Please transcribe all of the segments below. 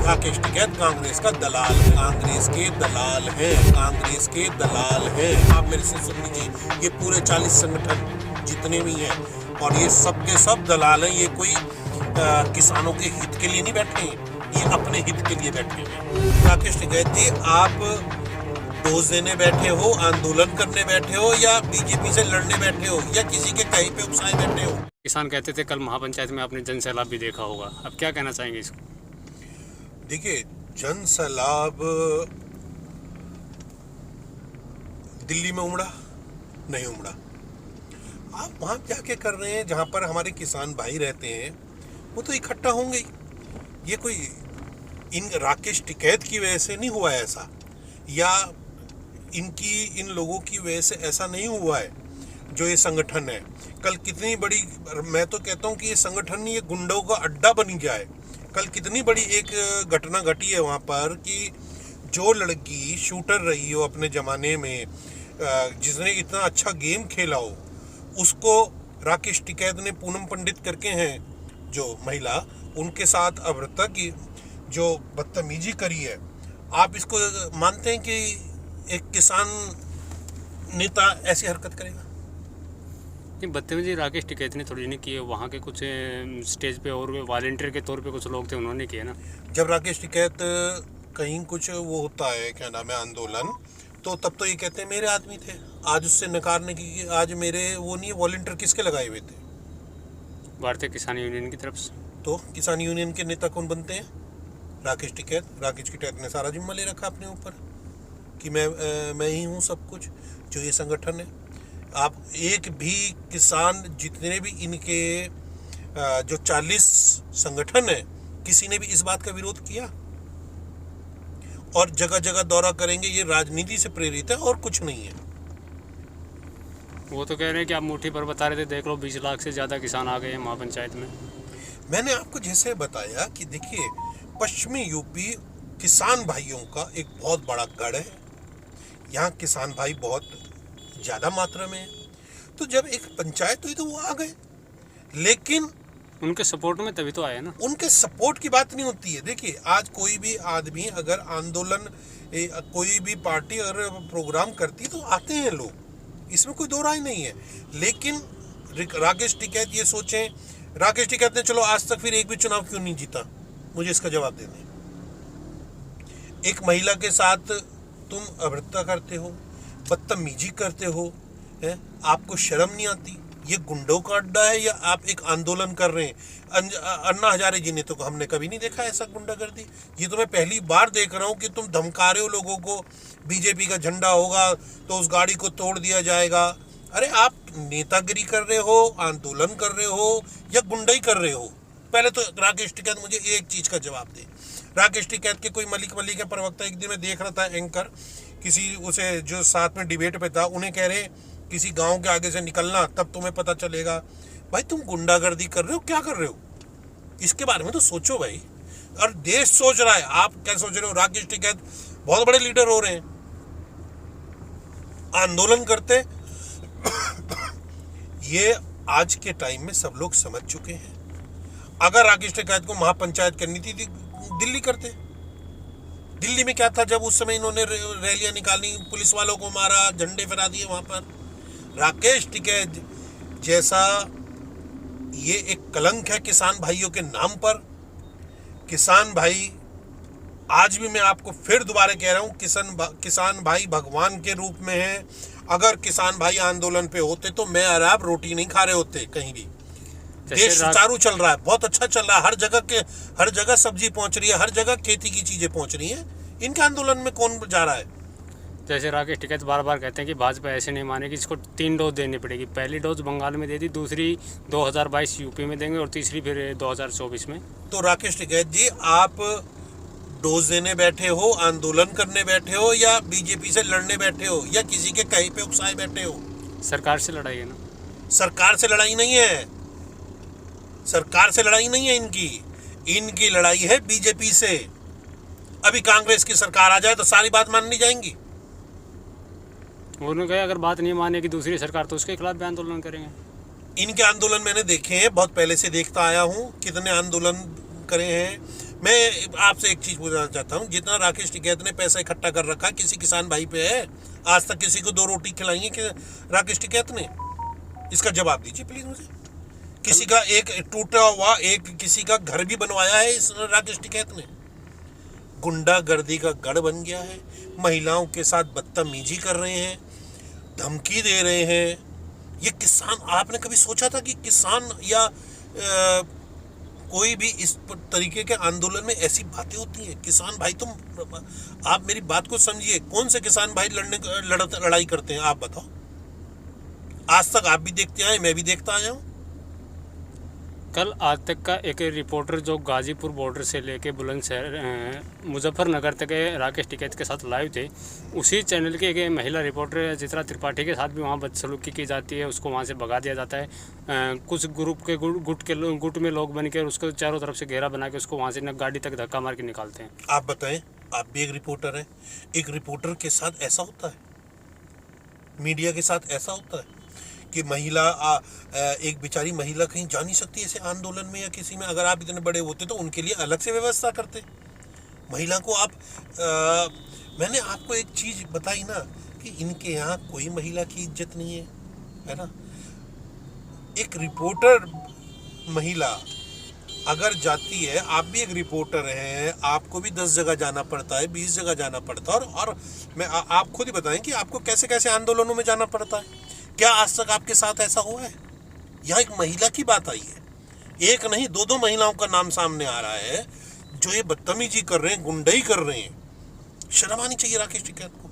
राकेश टिकैत कांग्रेस का दलाल है, कांग्रेस के दलाल है, कांग्रेस के दलाल है। आप मेरे से सुन लीजिए, ये पूरे 40 संगठन जितने भी हैं और ये सब के सब दलाल हैं। ये कोई किसानों के हित के लिए नहीं बैठे हैं, ये अपने हित के लिए बैठे हैं। राकेश टिकैत जी, आप डोज देने बैठे हो, आंदोलन करने बैठे हो, या बीजेपी से लड़ने बैठे हो, या किसी के कहीं पे उकसाए बैठे हो? किसान कहते थे कल महापंचायत में आपने जन सैलाब भी देखा होगा, अब क्या कहना चाहेंगे इसको? देखिए, जन सैलाब दिल्ली में उमड़ा नहीं उमड़ा। आप वहां क्या क्या कर रहे हैं? जहां पर हमारे किसान भाई रहते हैं वो तो इकट्ठा होंगे ही। ये कोई इन राकेश टिकैत की वजह से नहीं हुआ है ऐसा, या इन लोगों की वजह से ऐसा नहीं हुआ है। जो ये संगठन है, कल कितनी बड़ी, मैं तो कहता हूँ कि ये संगठन ये गुंडों का अड्डा बन गया है। कल कितनी बड़ी एक घटना घटी है वहाँ पर कि जो लड़की शूटर रही हो अपने ज़माने में, जिसने इतना अच्छा गेम खेला हो, उसको राकेश टिकैत ने पूनम पंडित करके हैं जो महिला, उनके साथ अभद्रता की जो बदतमीजी करी है। आप इसको मानते हैं कि एक किसान नेता ऐसी हरकत करेगा? नहीं, बदतमीजी राकेश टिकैत ने थोड़ी नहीं की है, वहाँ के कुछ स्टेज पे और वॉलंटियर के तौर पे कुछ लोग थे, उन्होंने किया ना। जब राकेश टिकैत कहीं कुछ वो होता है, क्या नाम है, आंदोलन, तो तब तो ये कहते हैं मेरे आदमी थे। आज उससे नकारने की, आज मेरे वो नहीं, वॉलंटियर किसके लगाए हुए थे? भारतीय किसान यूनियन की तरफ से। तो किसान यूनियन के नेता कौन बनते हैं? राकेश टिकैत। राकेश टिकैत ने सारा जिम्मा ले रखा अपने ऊपर कि मैं ही हूँ सब कुछ। जो ये संगठन है, आप एक भी किसान, जितने भी इनके जो 40 संगठन है, किसी ने भी इस बात का विरोध किया? और जगह जगह दौरा करेंगे, ये राजनीति से प्रेरित है और कुछ नहीं है। वो तो कह रहे हैं कि आप मुट्ठी पर बता रहे थे, देख लो 20 लाख से ज़्यादा किसान आ गए हैं महापंचायत में। मैंने आपको जैसे बताया कि देखिए, पश्चिमी यूपी किसान भाइयों का एक बहुत बड़ा गढ़ है। यहाँ किसान भाई बहुत ज़्यादा मात्रा में है। तो जब एक पंचायत हुई तो वो आ गए, लेकिन उनके सपोर्ट में तभी तो आए ना। उनके सपोर्ट की बात नहीं होती है। देखिए, आज कोई भी आदमी अगर आंदोलन, कोई भी पार्टी अगर प्रोग्राम करती तो आते हैं लोग, इसमें कोई दो राय नहीं है। लेकिन राकेश टिकैत ये सोचें, राकेश टिकैत ने चलो आज तक फिर एक भी चुनाव क्यों नहीं जीता? मुझे इसका जवाब दे दें। एक महिला के साथ तुम अभद्रता करते हो, बदतमीजी करते हो, है? आपको शर्म नहीं आती? ये गुंडों का अड्डा है या आप एक आंदोलन कर रहे हैं? अन्ना हजारे जी ने तो हमने कभी नहीं देखा ऐसा गुंडागर्दी। ये तो मैं पहली बार देख रहा हूँ कि तुम धमका रहे हो लोगों को, बीजेपी का झंडा होगा तो उस गाड़ी को तोड़ दिया जाएगा। अरे आप नेतागिरी कर रहे हो, आंदोलन कर रहे हो, या गुंडाई कर रहे हो? पहले तो राकेश टिकैत मुझे एक चीज़ का जवाब दे। राकेश टिकैत के कोई मलिक के प्रवक्ता, एक दिन मैं देख रहा था एंकर, किसी उसे जो साथ में डिबेट पे था, उन्हें कह रहे किसी गांव के आगे से निकलना तब तुम्हें पता चलेगा। भाई तुम गुंडागर्दी कर रहे हो, क्या कर रहे हो? इसके बारे में तो सोचो भाई। और देश सोच रहा है, आप क्या सोच रहे हो? राकेश टिकैत बहुत बड़े लीडर हो रहे हैं, आंदोलन करते। ये आज के टाइम में सब लोग समझ चुके हैं। अगर राकेश टिकैत को महापंचायत करनी थी, दिल्ली करते। दिल्ली में क्या था जब उस समय इन्होंने रैलियां निकाली, पुलिस वालों को मारा, झंडे फहरा दिए वहां पर? राकेश टिकैत जैसा ये एक कलंक है किसान भाइयों के नाम पर। किसान भाई, आज भी मैं आपको फिर दोबारा कह रहा हूँ, किसान भाई भगवान के रूप में है। अगर किसान भाई आंदोलन पे होते तो मैं और आप रोटी नहीं खा रहे होते कहीं भी। देश सुचारू चल रहा है, बहुत अच्छा चल रहा है, हर जगह सब्जी पहुंच रही है, हर जगह खेती की चीजें पहुंच रही हैं। इनके आंदोलन में कौन जा रहा है? जैसे राकेश टिकैत बार बार कहते हैं कि भाजपा ऐसे नहीं मानेगी, इसको 3 डोज देनी पड़ेगी। पहली डोज बंगाल में दे दी, दूसरी 2022 यूपी में देंगे और तीसरी फिर 2024 में। तो राकेश टिकैत जी, आप डोज देने बैठे हो, आंदोलन करने बैठे हो, या बीजेपी से लड़ने बैठे हो, या किसी के कहीं पे उकसाए बैठे हो? सरकार से लड़ाई है ना। सरकार से लड़ाई नहीं है, सरकार से लड़ाई नहीं है इनकी लड़ाई है बीजेपी से। अभी कांग्रेस की सरकार आ जाए तो सारी बात माननी जाएंगी। उन्होंने कहा अगर बात नहीं माने कि दूसरी सरकार तो उसके खिलाफ भी आंदोलन करेंगे। इनके आंदोलन मैंने देखे हैं, बहुत पहले से देखता आया हूँ, कितने आंदोलन करे हैं। मैं आपसे एक चीज पूछना चाहता हूँ, जितना राकेश टिकैत ने पैसा इकट्ठा कर रखा है किसी किसान भाई पे है? आज तक किसी को 2 रोटी खिलाई है कि राकेश टिकैत ने? इसका जवाब दीजिए प्लीज मुझे। किसी का एक टूटा हुआ एक किसी का घर भी बनवाया है इस राकेश टिकैत ने? गुंडागर्दी का गढ़ बन गया है, महिलाओं के साथ बदतमीजी कर रहे हैं, धमकी दे रहे हैं। ये किसान, आपने कभी सोचा था कि किसान या कोई भी इस तरीके के आंदोलन में ऐसी बातें होती हैं? किसान भाई, तुम आप मेरी बात को समझिए, कौन से किसान भाई लड़ाई करते हैं आप बताओ? आज तक आप भी देखते आए, मैं भी देखता आया हूँ। कल आज तक का एक रिपोर्टर जो गाजीपुर बॉर्डर से लेके बुलंदशहर मुजफ्फरनगर तक राकेश टिकैत के साथ लाइव थे, उसी चैनल के एक महिला रिपोर्टर चित्रा त्रिपाठी के साथ भी वहाँ बदसलूकी की जाती है, उसको वहाँ से भगा दिया जाता है। कुछ ग्रुप के गुट में लोग बन के उसको चारों तरफ से घेरा बना के उसको वहाँ से गाड़ी तक धक्का मार के निकालते हैं। आप बताएं, आप भी एक रिपोर्टर हैं, एक रिपोर्टर के साथ ऐसा होता है? मीडिया के साथ ऐसा होता है कि महिला एक बेचारी महिला कहीं जा नहीं सकती ऐसे आंदोलन में या किसी में? अगर आप इतने बड़े होते तो उनके लिए अलग से व्यवस्था करते। महिला को आप मैंने आपको एक चीज बताई ना कि इनके यहाँ कोई महिला की इज्जत नहीं है ना? एक रिपोर्टर महिला अगर जाती है, आप भी एक रिपोर्टर हैं, आपको भी 10 जगह जाना पड़ता है, 20 जगह जाना पड़ता है, और मैं आप खुद ही बताएं कि आपको कैसे कैसे आंदोलनों में जाना पड़ता है। क्या आज तक आपके साथ ऐसा हुआ है? यहाँ एक महिला की बात आई है, एक नहीं 2 महिलाओं का नाम सामने आ रहा है जो ये बदतमीजी कर रहे हैं, गुंडाई कर रहे हैं। शर्म आनी चाहिए राकेश टिकैत को।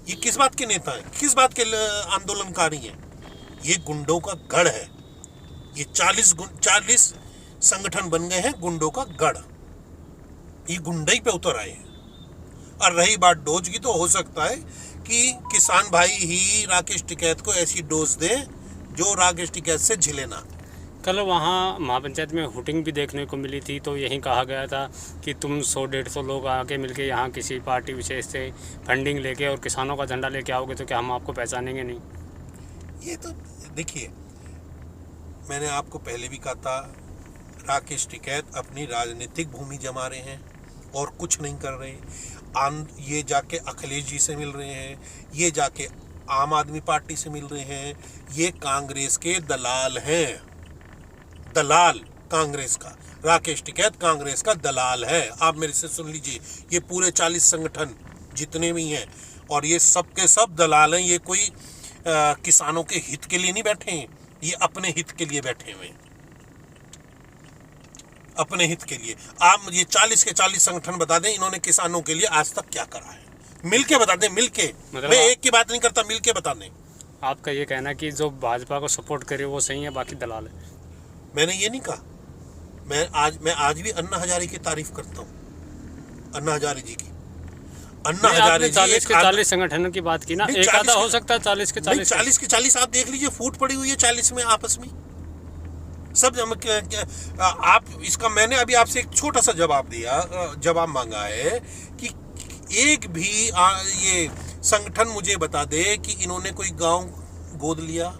ये किस बात के नेता हैं, किस बात के आंदोलनकारी हैं? ये गुंडों का गढ़ है। ये 40 संगठन बन गए हैं गुंडों का गढ़। ये गुंडाई पे उतर आए हैं। और रही बात डोज की, तो हो सकता है कि किसान भाई ही राकेश टिकैत को ऐसी डोज दे जो राकेश टिकैत से झिले ना। कल वहाँ महापंचायत में हुटिंग भी देखने को मिली थी, तो यही कहा गया था कि तुम 100-150 लोग आके मिलके यहाँ किसी पार्टी विशेष से फंडिंग लेके और किसानों का झंडा लेके आओगे तो क्या हम आपको पहचानेंगे नहीं? ये तो देखिए, मैंने आपको पहले भी कहा था, राकेश टिकैत अपनी राजनीतिक भूमि जमा रहे हैं और कुछ नहीं कर रहे। ये जाके अखिलेश जी से मिल रहे हैं, ये जाके आम आदमी पार्टी से मिल रहे हैं। ये कांग्रेस के दलाल हैं, दलाल कांग्रेस का। राकेश टिकैत कांग्रेस का दलाल है। आप मेरे से सुन लीजिए, ये पूरे 40 संगठन जितने भी हैं, और ये सब के सब दलाल हैं। ये कोई किसानों के हित के लिए नहीं बैठे हैं, ये अपने हित के लिए बैठे हुए हैं, अपने हित के लिए। आप ये 40 के 40 संगठन बता दें इन्होंने किसानों के लिए आज तक क्या करा है, मिलके बता दें, मिलके। मतलब मैं एक की बात नहीं करता, मिलके बता दें। आपका ये कहना कि जो भाजपा को सपोर्ट करे वो सही है, बाकी दलाल है? मैंने ये नहीं कहा। मैं आज भी अन्ना हजारे की तारीफ करता हूँ, अन्ना हजारे जी की। अन्ना हजारे जी 40 के 40 संगठनों की बात की ना, एक आधा हो सकता है 40 के 40। 40 के 40 आप देख लीजिए, फूट पड़ी हुई है 40 में आपस में सब। आप इसका मैंने अभी आपसे एक छोटा सा जवाब मांगा है कि एक भी ये संगठन मुझे बता दे कि इन्होंने कोई गांव गोद लिया,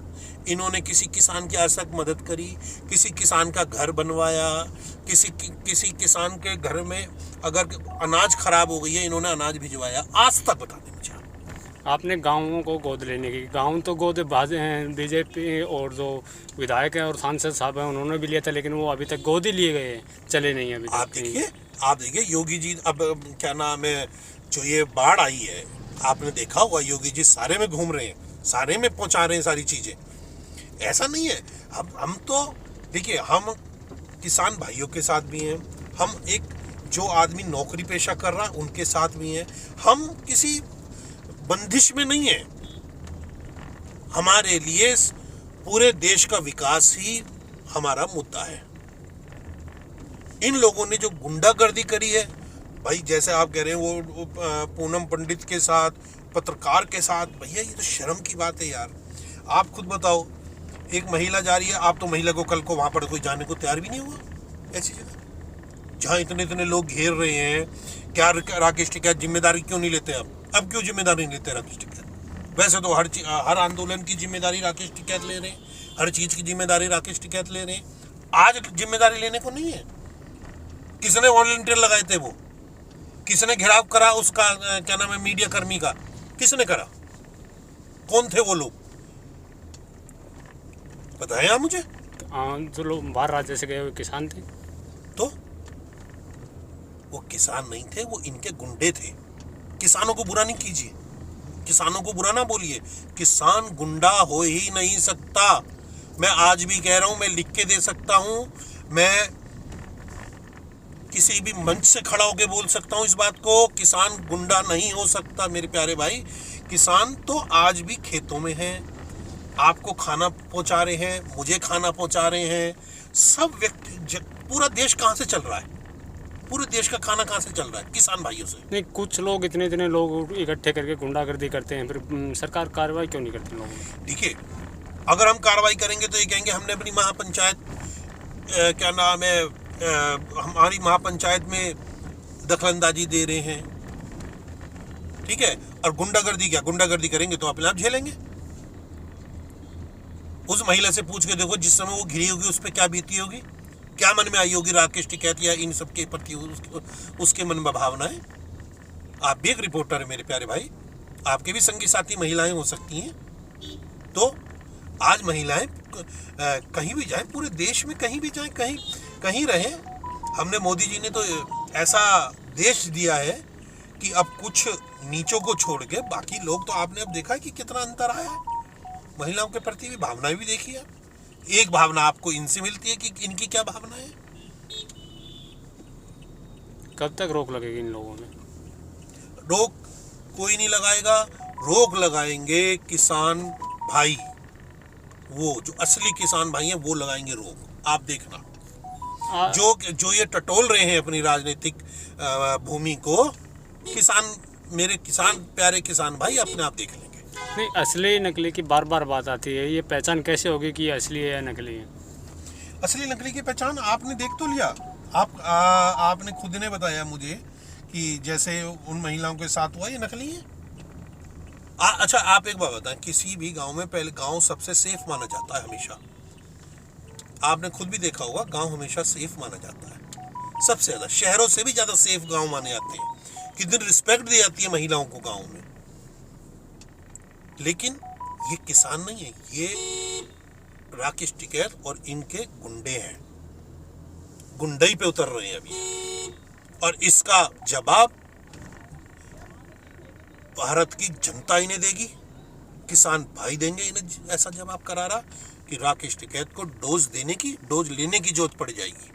इन्होंने किसी किसान की आज तक मदद करी, किसी किसान का घर बनवाया, किसी किसान के घर में अगर अनाज खराब हो गई है इन्होंने अनाज भिजवाया, आज तक बता दें मुझे। आपने गाँवों को गोद लेने की, गाँव तो गोद बीजेपी और जो विधायक हैं और सांसद साहब हैं उन्होंने भी लिया था, लेकिन वो अभी तक गोद ही लिए गए हैं, चले नहीं अभी तक। आप देखिए योगी जी, अब क्या नाम है, जो ये बाढ़ आई है आपने देखा होगा, योगी जी सारे में घूम रहे हैं, सारे में पहुंचा रहे हैं सारी चीजें। ऐसा नहीं है। हम तो देखिए, हम किसान भाइयों के साथ भी हैं, हम एक जो आदमी नौकरी पेशा कर रहा है उनके साथ भी हैं। हम किसी बंदिश में नहीं है। हमारे लिए पूरे देश का विकास ही हमारा मुद्दा है। इन लोगों ने जो गुंडागर्दी करी है भाई, जैसे आप कह रहे हैं वो पूनम पंडित के साथ, पत्रकार के साथ, भैया ये तो शर्म की बात है यार। आप खुद बताओ, एक महिला जा रही है, आप तो महिला को कल को वहां पर कोई जाने को तैयार भी नहीं हुआ ऐसी जगह जहां इतने लोग घेर रहे हैं। क्या राकेश टिकैत जिम्मेदारी क्यों नहीं लेते? अब क्यों जिम्मेदारी नहीं लेते राकेश टिकैत? वैसे तो हर आंदोलन की जिम्मेदारी राकेश टिकैत ले रहे हैं, हर चीज की जिम्मेदारी राकेश टिकैत ले रहे हैं। आज जिम्मेदारी लेने को नहीं है। किसने वॉलंटियर लगाए थे वो? किसने घेराव करा उसका क्या नाम है मीडिया कर्मी का? किसने करा? कौन थे वो लोग? बताएं आप मुझे। जो लोग बाहर राज्य से गए हुए किसान थे। तो वो किसान नहीं थे, वो इनके गुंडे थे। किसानों को बुरा नहीं कीजिए, किसानों को बुरा ना बोलिए। किसान गुंडा हो ही नहीं सकता। मैं आज भी कह रहा हूं, मैं लिख के दे सकता हूं, मैं किसी भी मंच से खड़ा होकर बोल सकता हूं इस बात को। किसान गुंडा नहीं हो सकता मेरे प्यारे भाई। किसान तो आज भी खेतों में हैं, आपको खाना पहुंचा रहे हैं, मुझे खाना पहुंचा रहे हैं। सब व्यक्ति, पूरा देश कहां से चल रहा है? पूरे देश का खाना कहां से चल रहा है? किसान भाइयों से। नहीं, कुछ लोग इतने लोग इकट्ठे करके गुंडागर्दी करते हैं, फिर सरकार कार्रवाई क्यों नहीं करती लोगों में? देखिए, अगर हम कार्रवाई करेंगे तो ये कहेंगे हमने अपनी महापंचायत क्या नाम है हमारी महापंचायत में दखलंदाजी दे रहे हैं, ठीक है। और गुंडागर्दी, क्या गुंडागर्दी करेंगे तो अपने आप झेलेंगे। उस महिला से पूछ के देखो जिस समय वो घिरी होगी उस पर क्या बीती होगी, क्या मन में आई होगी राकेश टिकैत या इन सब के प्रति उसके मन में भावनाएं। आप भी एक रिपोर्टर है मेरे प्यारे भाई, आपके भी संगी साथी महिलाएं हो सकती हैं। तो आज महिलाएं कहीं भी जाएं, पूरे देश में कहीं भी जाएं, कहीं रहें। हमने, मोदी जी ने तो ऐसा देश दिया है कि अब कुछ नीचों को छोड़ के बाकी लोग, तो आपने अब देखा कि कितना अंतर आया है। महिलाओं के प्रति भी भावनाएं भी देखिए आप। एक भावना आपको इनसे मिलती है कि इनकी क्या भावना है। कब तक रोक लगेगी इन लोगों में? रोक कोई नहीं लगाएगा, रोक लगाएंगे किसान भाई, वो जो असली किसान भाई हैं वो लगाएंगे रोक। आप देखना, जो ये टटोल रहे हैं अपनी राजनीतिक भूमि को, किसान, मेरे किसान प्यारे किसान भाई अपने आप देख लेंगे। नहीं, असली नकली की बार बार बात आती है, ये पहचान कैसे होगी कि असली है या नकली है? असली नकली की पहचान आपने देख तो लिया। आपने खुद ने बताया मुझे कि जैसे उन महिलाओं के साथ हुआ, ये नकली है। अच्छा, आप एक बात बताएं, किसी भी गांव में पहले गांव सबसे सेफ माना जाता है हमेशा। आपने खुद भी देखा होगा, गांव हमेशा सेफ माना जाता है, सबसे ज्यादा, शहरों से भी ज्यादा सेफ गांव माने जाते हैं। कितनी रिस्पेक्ट दी जाती है महिलाओं को गांव में। लेकिन ये किसान नहीं है, ये राकेश टिकैत और इनके गुंडे हैं, गुंडई पे उतर रहे हैं अभी। और इसका जवाब भारत की जनता इन्हें देगी, किसान भाई देंगे इन्हें ऐसा जवाब करारा कि राकेश टिकैत को डोज लेने की जरूरत पड़ जाएगी।